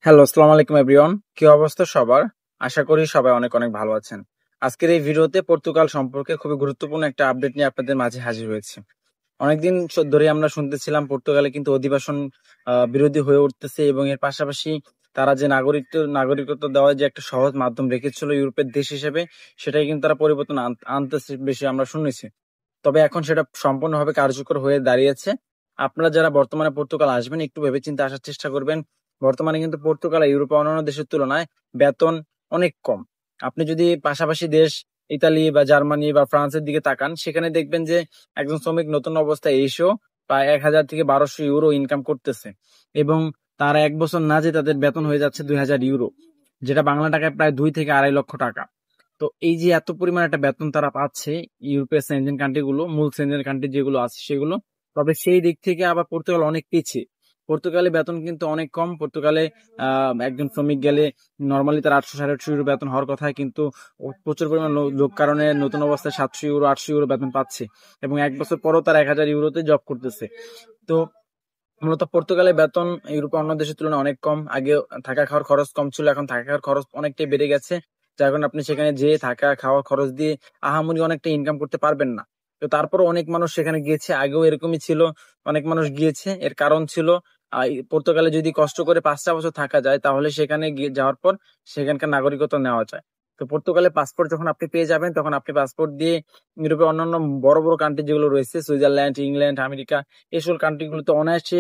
Hello, আসসালামু আলাইকুম everyone. কি অবস্থা সবার? আশা করি সবাই অনেক অনেক ভালো আছেন। আজকের এই ভিডিওতে পর্তুগাল সম্পর্কে খুবই গুরুত্বপূর্ণ একটা আপডেট নিয়ে আপনাদের মাঝে হাজির হয়েছি। অনেকদিন ধরে আমরা শুনতেছিলাম পর্তুগালে কিন্তু অধিবাসন বিরোধী হয়ে উঠতেছে এবং এর পাশাপাশি তারা যে নাগরিকত্ব দেওয়ার যে একটা সহজ মাধ্যম রেখেছিল ইউরোপের দেশ হিসেবে, সেটাই কিন্তু তারা পরিবর্তন আনতেছে বেশি আমরা শুনেছি। তবে এখন সেটা সম্পূর্ণভাবে কার্যকর হয়ে দাঁড়িয়েছে। আপনারা যারা বর্তমানে পর্তুগাল আসবেন একটু ভেবেচিন্তে আসার চেষ্টা করবেন। বর্তমানে কিন্তু পর্তুগালে ইউরোপের অন্যান্য দেশের তুলনায় বেতন অনেক কম। আপনি যদি পাশাপাশি দেশ ইতালি বা জার্মানি বা ফ্রান্সের দিকে তাকান, সেখানে দেখবেন যে একজন শ্রমিক নতুন অবস্থায় এসেও প্রায় ১,০০০ থেকে ১,২০০ ইউরো ইনকাম করতেছে এবং তারা ১ বছর না যেয়ে তাদের বেতন হয়ে যাচ্ছে ২,০০০ ইউরো, যেটা বাংলা টাকায় প্রায় ২ থেকে ২.৫ লক্ষ টাকা। তো এই যে এত পরিমাণ একটা বেতন তারা পাচ্ছে ইউরোপের সেনজেন কান্ট্রি গুলো, মূল সেনজেন কান্ট্রি যেগুলো আছে সেগুলো, তবে সেই দিক থেকে আবার পর্তুগাল অনেক পিছিয়ে। পর্তুগালে বেতন কিন্তু অনেক কম। পর্তুগালে একজন শ্রমিক গেলে নর্মালি তার ৮০০ ৮৫০ ইউরো বেতন হওয়ার কথা, কিন্তু প্রচুর পরিমাণ লোক কারণে নতুন অবস্থায় ৭০০ ইউরো ৮০০ ইউরো বেতন পাচ্ছে এবং ১ বছর পরও তার ১,০০০ ইউরোতে জব করতেছে। তো মূলত পর্তুগালে বেতন ইউরোপের অন্য দেশের তুলনায় অনেক কম। আগে থাকা খাওয়ার খরচ কম ছিল, এখন থাকা খাওয়ার খরচ অনেকটাই বেড়ে গেছে। যার কারণে আপনি সেখানে যেয়ে থাকা খাওয়ার খরচ দিয়ে আহামরি অনেকটা ইনকাম করতে পারবেন না। তো তারপরও অনেক মানুষ সেখানে গিয়েছে, আগেও এরকমই ছিল। অনেক মানুষ গিয়েছে। এর কারণ ছিল পর্তুগালে যদি কষ্ট করে ৫টা বছর থাকা যায় তাহলে সেখানে গিয়ে যাওয়ার পর সেখানকার নাগরিকত্ব নেওয়া যায়। তো পর্তুগালে পাসপোর্ট যখন আপনি পেয়ে যাবেন তখন আপনি পাসপোর্ট দিয়ে ইউরোপের অন্যান্য বড়, বড় কান্ট্রি যেগুলো রয়েছে সুইজারল্যান্ড, ইংল্যান্ড, আমেরিকা, এই সকল কান্ট্রি গুলোতে অনায়াসে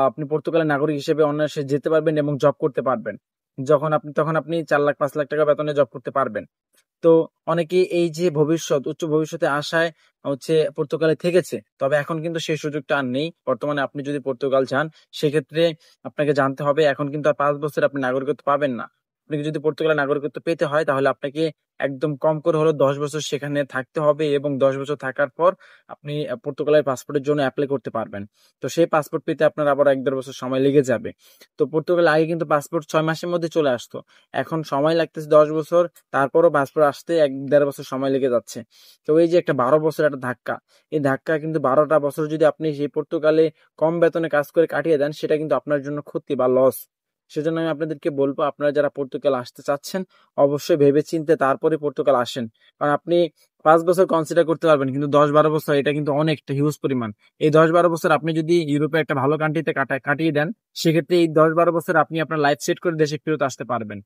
আপনি পর্তুগালের নাগরিক হিসেবে অনায়াসে যেতে পারবেন এবং জব করতে পারবেন। তখন আপনি ৪ লাখ ৫ লাখ টাকা বেতনে জব করতে পারবেন। তো অনেকেই এই যে উচ্চ ভবিষ্যতে আশায় পর্তুগালে থেকেছে। তবে এখন কিন্তু সেই সুযোগটা আর নেই। বর্তমানে আপনি যদি পর্তুগাল যান, সেক্ষেত্রে আপনাকে জানতে হবে এখন কিন্তু আর ৫ বছরে আপনি নাগরিকত্ব পাবেন না। আপনাকে যদি পর্তুগালের নাগরিকত্ব পেতে হয় তাহলে আপনাকে একদম কম করে হলেও ১০ বছর সেখানে থাকতে হবে এবং ১০ বছর থাকার পর আপনি পর্তুগালের পাসপোর্টের জন্য এপ্লাই করতে পারবেন। তো সেই পাসপোর্ট পেতে আপনার আবার ১-১.৫ বছর সময় লেগে যাবে। তো পর্তুগালে আগে কিন্তু পাসপোর্ট ৬ মাসের মধ্যে চলে আসতো। এখন সময় লাগতেছে ১০ বছর। তারপরও পাসপোর্ট আসতে ১-১.৫ বছর সময় লেগে যাচ্ছে। তো এই যে একটা ১২ বছরের একটা ধাক্কা, এই ধাক্কা কিন্তু ১২টা বছর যদি আপনি সেই পর্তুগালে কম বেতনে কাজ করে কাটিয়ে দেন, সেটা কিন্তু আপনার জন্য ক্ষতি বা লস। সেজন্য আমি আপনাদেরকে বলব, আপনারা যারা পর্তুগাল আসতে চাচ্ছেন অবশ্যই ভেবেচিন্তে তারপরে পর্তুগাল আসেন। কারণ আপনি ৫ বছর কনসিডার করতে পারবেন, কিন্তু ১০-১২ বছর এটা কিন্তু অনেকটা হিউজ পরিমাণ। এই ১০-১২ বছর আপনি যদি ইউরোপে একটা ভালো কান্ট্রিতে কাটিয়ে দেন, সেক্ষেত্রে এই ১০-১২ বছর আপনি আপনার লাইফ সেট করে দেশে ফেরত আসতে পারবেন।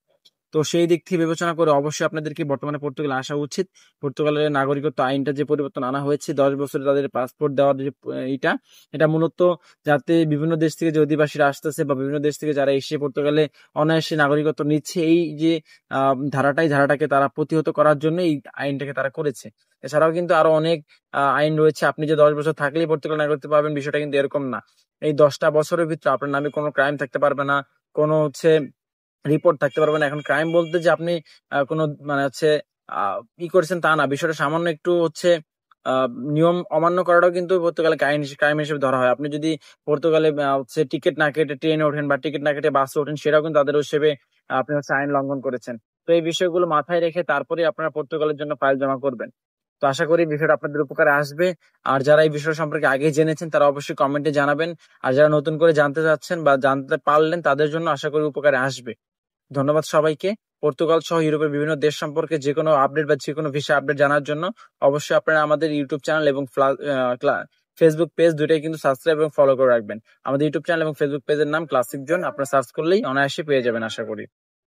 তো সেই দিক থেকে বিবেচনা করে অবশ্যই আপনাদেরকে বর্তমানে পর্তুগালে আসা উচিত। পর্তুগালের নাগরিকত্ব আইনটা যে পরিবর্তন আনা হয়েছে, ১০ বছরে তাদের পাসপোর্ট দেওয়ার যে এইটা, এটা মূলত যাতে বিভিন্ন দেশ থেকে যে অধিবাসীরা আসতেছে বা বিভিন্ন দেশ থেকে যারা এসে পর্তুগালে অনায়াসে নাগরিকত্ব নিচ্ছে, এই যে ধারাটাকে তারা প্রতিহত করার জন্য এই আইনটাকে তারা করেছে। এছাড়াও কিন্তু আরো অনেক আইন রয়েছে। আপনি যে ১০ বছর থাকলেই পর্তুগাল নাগরিকত্ব পাবেন, বিষয়টা কিন্তু এরকম না। এই ১০টা বছরের ভিতরে আপনার নামে কোনো ক্রাইম থাকতে পারবে না, কোনো রিপোর্ট থাকতে পারবে না। এখন ক্রাইম বলতে যে আপনি কোনো মানে আ করেছেন তা না। বিষয়টা সামান্য একটু আ নিয়ম অমান্য করাটাও কিন্তু পর্তুগালে ক্রাইম হিসেবে ধরা হয়। আপনি যদি পর্তুগালে টিকেট না কেটে ট্রেনে ওঠেন বা টিকেট না কেটে বাসে ওঠেন, সেটাও কিন্তু তাদের হিসেবে আপনি আইন লঙ্ঘন করেছেন। তো এই বিষয়গুলো মাথায় রেখে তারপরেই আপনারা পর্তুগালের জন্য ফাইল জমা করবেন। তো আশা করি বিষয়টা আপনাদের উপকারে আসবে। আর যারা এই বিষয় সম্পর্কে আগেই জেনেছেন তারা অবশ্যই কমেন্টে জানাবেন। আর যারা নতুন করে জানতে চাচ্ছেন বা জানতে পারলেন তাদের জন্য আশা করি উপকারে আসবে। ধন্যবাদ সবাইকে। পর্তুগাল সহ ইউরোপের বিভিন্ন দেশ সম্পর্কে যেকোনো আপডেট বা যেকোনো ভিসা আপডেট জানার জন্য অবশ্যই আপনারা আমাদের ইউটিউব চ্যানেল এবং ফেসবুক পেজ দুইটাই কিন্তু সাবস্ক্রাইব এবং ফলো করে রাখবেন। আমাদের ইউটিউব চ্যানেল এবং ফেসবুক পেজের নাম ক্লাসিক জোন। আপনারা সার্চ করলেই অনায়াসে পেয়ে যাবেন আশা করি।